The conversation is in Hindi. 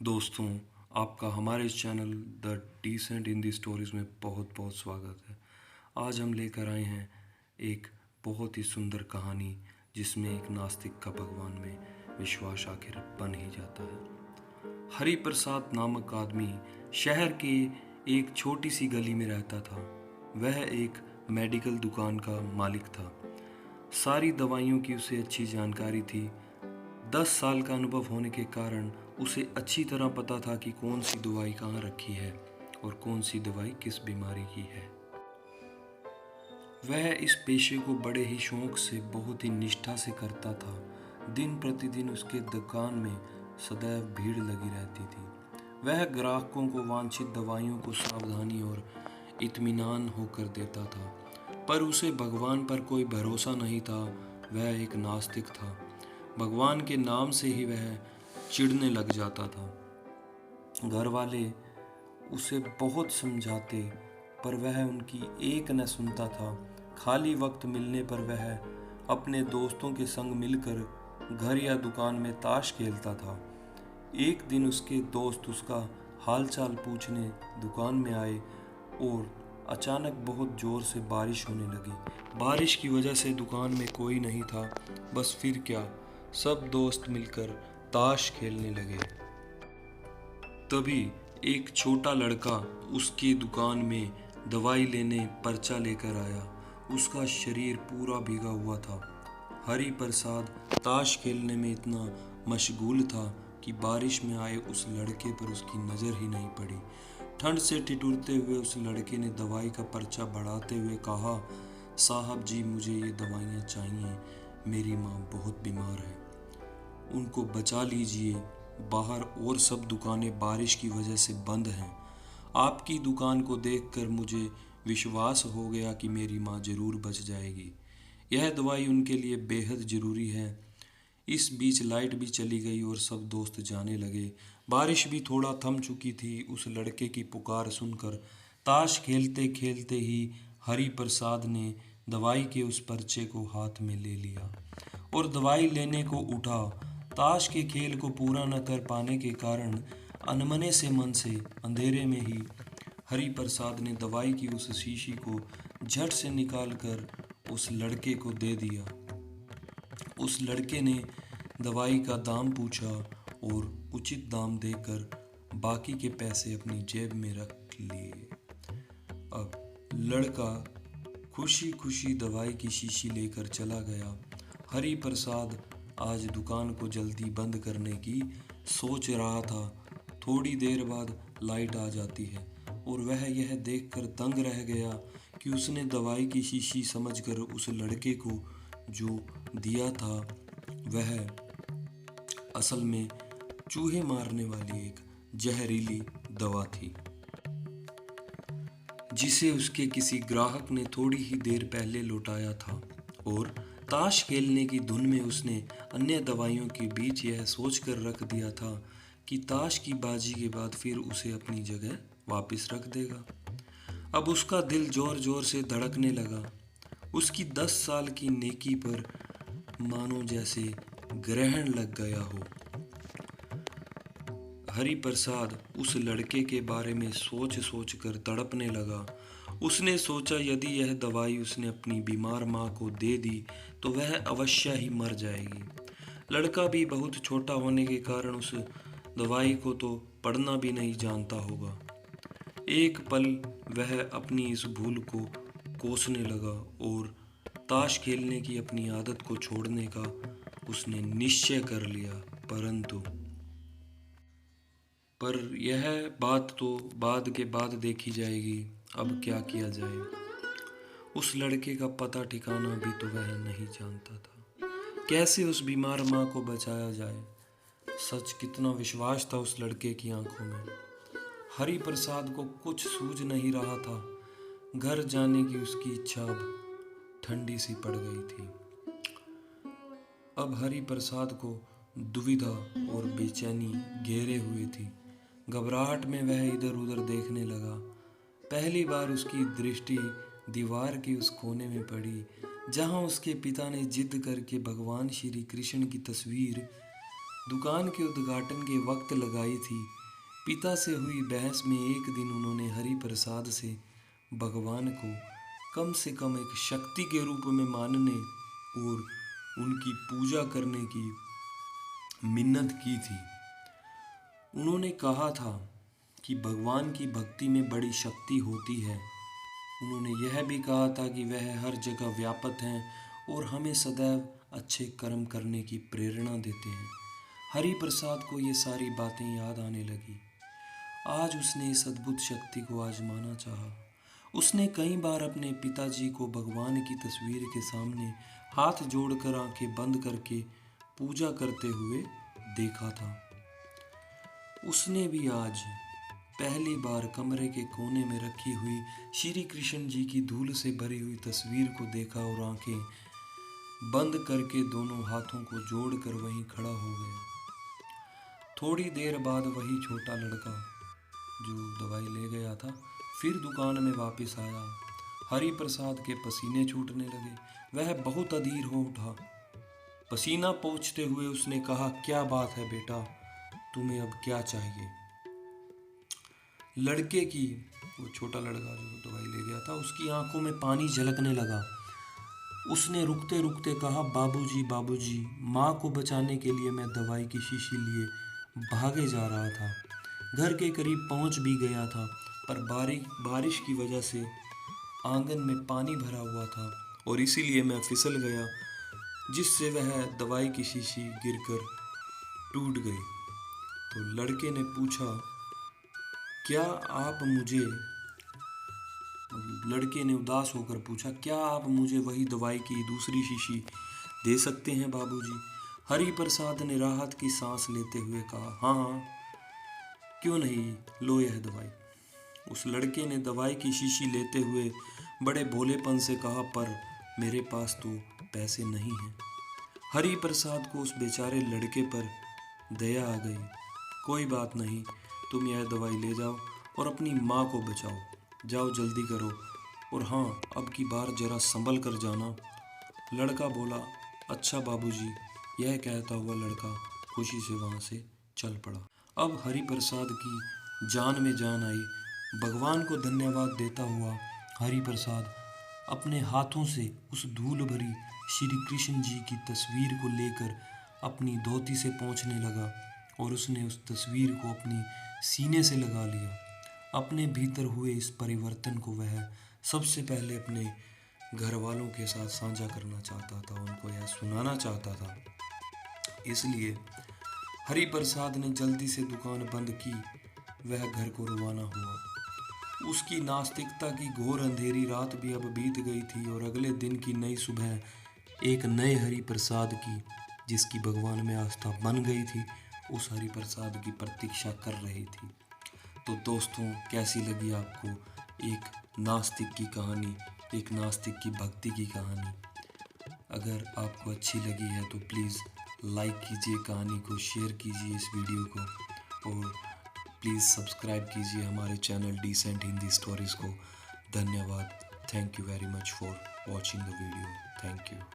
दोस्तों, आपका हमारे इस channel the decent Hindi stories में बहुत बहुत स्वागत है। आज हम लेकर आए हैं एक बहुत ही सुंदर कहानी जिसमें एक नास्तिक का भगवान में विश्वास आखिर बन ही जाता है। हरि प्रसाद नामक आदमी शहर के एक छोटी सी गली में रहता था। वह एक मेडिकल दुकान का मालिक था। सारी दवाइयों की उसे अच्छी जानकारी थी। 10 साल का अनुभव होने के कारण उसे अच्छी तरह पता था कि कौन सी दवाई कहाँ रखी है और कौन सी दवाई किस बीमारी की है। वह इस पेशे को बड़े ही शौक से बहुत ही निष्ठा से करता था। दिन प्रतिदिन उसके दुकान में सदैव भीड़ लगी रहती थी। वह ग्राहकों को वांछित दवाइयों को सावधानी और इत्मीनान होकर देता था, पर उसे भगवान पर कोई भरोसा नहीं था। वह एक नास्तिक था। भगवान के नाम से ही वह चिढ़ने लग जाता था। घर वाले उसे बहुत समझाते, पर वह उनकी एक न सुनता था। खाली वक्त मिलने पर वह अपने दोस्तों के संग मिलकर घर या दुकान में ताश खेलता था। एक दिन उसके दोस्त उसका हालचाल पूछने दुकान में आए और अचानक बहुत ज़ोर से बारिश होने लगी। बारिश की वजह से दुकान में कोई नहीं था। बस फिर क्या, सब दोस्त मिलकर ताश खेलने लगे। तभी एक छोटा लड़का उसकी दुकान में दवाई लेने पर्चा लेकर आया। उसका शरीर पूरा भीगा हुआ था। हरि प्रसाद ताश खेलने में इतना मशगूल था कि बारिश में आए उस लड़के पर उसकी नज़र ही नहीं पड़ी। ठंड से ठिठुरते हुए उस लड़के ने दवाई का पर्चा बढ़ाते हुए कहा, साहब जी, मुझे ये दवाइयाँ चाहिए। मेरी माँ बहुत बीमार है, उनको बचा लीजिए। बाहर और सब दुकानें बारिश की वजह से बंद हैं। आपकी दुकान को देखकर मुझे विश्वास हो गया कि मेरी माँ ज़रूर बच जाएगी। यह दवाई उनके लिए बेहद ज़रूरी है। इस बीच लाइट भी चली गई और सब दोस्त जाने लगे। बारिश भी थोड़ा थम चुकी थी। उस लड़के की पुकार सुनकर ताश खेलते खेलते ही हरि प्रसाद ने दवाई के उस पर्चे को हाथ में ले लिया और दवाई लेने को उठा। ताश के खेल को पूरा न कर पाने के कारण अनमने से मन से अंधेरे में ही हरि प्रसाद ने दवाई की उस शीशी को झट से निकाल कर उस लड़के को दे दिया। उस लड़के ने दवाई का दाम पूछा और उचित दाम देकर बाकी के पैसे अपनी जेब में रख लिए। अब लड़का खुशी खुशी दवाई की शीशी लेकर चला गया। हरि प्रसाद आज दुकान को जल्दी बंद करने की सोच रहा था। थोड़ी देर बाद लाइट आ जाती है और वह यह देखकर दंग रह गया कि उसने दवाई की शीशी समझकर उस लड़के को जो दिया था वह असल में चूहे मारने वाली एक जहरीली दवा थी, जिसे उसके किसी ग्राहक ने थोड़ी ही देर पहले लौटाया था। और ताश खेलने की धुन में उसने अन्य दवाइयों के बीच यह सोचकर रख दिया था कि ताश की बाजी के बाद फिर उसे अपनी जगह वापस रख देगा। अब उसका दिल जोर जोर से धड़कने लगा। उसकी 10 साल की नेकी पर मानो जैसे ग्रहण लग गया हो। हरि प्रसाद उस लड़के के बारे में सोच सोच कर तड़पने लगा। उसने सोचा, यदि यह दवाई उसने अपनी बीमार माँ को दे दी तो वह अवश्य ही मर जाएगी। लड़का भी बहुत छोटा होने के कारण उस दवाई को तो पढ़ना भी नहीं जानता होगा। एक पल वह अपनी इस भूल को कोसने लगा और ताश खेलने की अपनी आदत को छोड़ने का उसने निश्चय कर लिया। पर यह बात तो बाद के बाद देखी जाएगी। अब क्या किया जाए? उस लड़के का पता ठिकाना भी तो वह नहीं जानता था। कैसे उस बीमार माँ को बचाया जाए? सच कितना विश्वास था उस लड़के की आंखों में। हरि प्रसाद को कुछ सूझ नहीं रहा था। घर जाने की उसकी इच्छा अब ठंडी सी पड़ गई थी। अब हरि प्रसाद को दुविधा और बेचैनी घेरे हुए थी। घबराहट में वह इधर उधर देखने लगा। पहली बार उसकी दृष्टि दीवार के उस कोने में पड़ी जहां उसके पिता ने जिद करके भगवान श्री कृष्ण की तस्वीर दुकान के उद्घाटन के वक्त लगाई थी। पिता से हुई बहस में एक दिन उन्होंने हरि प्रसाद से भगवान को कम से कम एक शक्ति के रूप में मानने और उनकी पूजा करने की मिन्नत की थी। उन्होंने कहा था कि भगवान की भक्ति में बड़ी शक्ति होती है। उन्होंने यह भी कहा था कि वह हर जगह व्यापक हैं और हमें सदैव अच्छे कर्म करने की प्रेरणा देते हैं। हरि प्रसाद को ये सारी बातें याद आने लगी। आज उसने इस अद्भुत शक्ति को आजमाना चाहा। उसने कई बार अपने पिताजी को भगवान की तस्वीर के सामने हाथ जोड़कर आंखें बंद करके पूजा करते हुए देखा था। उसने भी आज पहली बार कमरे के कोने में रखी हुई श्री कृष्ण जी की धूल से भरी हुई तस्वीर को देखा और आंखें बंद करके दोनों हाथों को जोड़कर वहीं खड़ा हो गया। थोड़ी देर बाद वही छोटा लड़का जो दवाई ले गया था फिर दुकान में वापस आया। हरि प्रसाद के पसीने छूटने लगे। वह बहुत अधीर हो उठा। पसीना पोंछते हुए उसने कहा, क्या बात है बेटा, तुम्हें अब क्या चाहिए? लड़के की, वो छोटा लड़का जो दवाई ले गया था, उसकी आंखों में पानी झलकने लगा। उसने रुकते रुकते कहा, बाबूजी बाबूजी, माँ को बचाने के लिए मैं दवाई की शीशी लिए भागे जा रहा था। घर के करीब पहुंच भी गया था, पर बारिश की वजह से आंगन में पानी भरा हुआ था और इसीलिए मैं फिसल गया, जिससे वह दवाई की शीशी गिरकर टूट गई। तो लड़के ने पूछा, लड़के ने उदास होकर पूछा, क्या आप मुझे वही दवाई की दूसरी शीशी दे सकते हैं बाबूजी? हरि प्रसाद ने राहत की सांस लेते हुए कहा, हाँ हाँ, क्यों नहीं, लो यह दवाई। उस लड़के ने दवाई की शीशी लेते हुए बड़े भोलेपन से कहा, पर मेरे पास तो पैसे नहीं हैं। हरि प्रसाद को उस बेचारे लड़के पर दया आ गई। कोई बात नहीं, तुम यह दवाई ले जाओ और अपनी माँ को बचाओ। जाओ जल्दी करो, और हाँ, अब की बार जरा संभल कर जाना। लड़का बोला, अच्छा बाबूजी। यह कहता हुआ लड़का खुशी से वहाँ से चल पड़ा। अब हरि प्रसाद की जान में जान आई। भगवान को धन्यवाद देता हुआ हरि प्रसाद अपने हाथों से उस धूल भरी श्री कृष्ण जी की तस्वीर को लेकर अपनी धोती से पोंछने लगा और उसने उस तस्वीर को अपनी सीने से लगा लिया। अपने भीतर हुए इस परिवर्तन को वह सबसे पहले अपने घर वालों के साथ साझा करना चाहता था, उनको यह सुनाना चाहता था। इसलिए हरि प्रसाद ने जल्दी से दुकान बंद की। वह घर को रवाना हुआ। उसकी नास्तिकता की घोर अंधेरी रात भी अब बीत गई थी और अगले दिन की नई सुबह एक नए हरि प्रसाद की, जिसकी भगवान में आस्था बन गई थी, उस हरि प्रसाद की प्रतीक्षा कर रही थी। तो दोस्तों, कैसी लगी आपको एक नास्तिक की कहानी, एक नास्तिक की भक्ति की कहानी? अगर आपको अच्छी लगी है तो प्लीज़ लाइक कीजिए कहानी को, शेयर कीजिए इस वीडियो को, और प्लीज़ सब्सक्राइब कीजिए हमारे चैनल डिसेंट हिंदी स्टोरीज़ को। धन्यवाद। Thank you very much for watching the video. Thank you.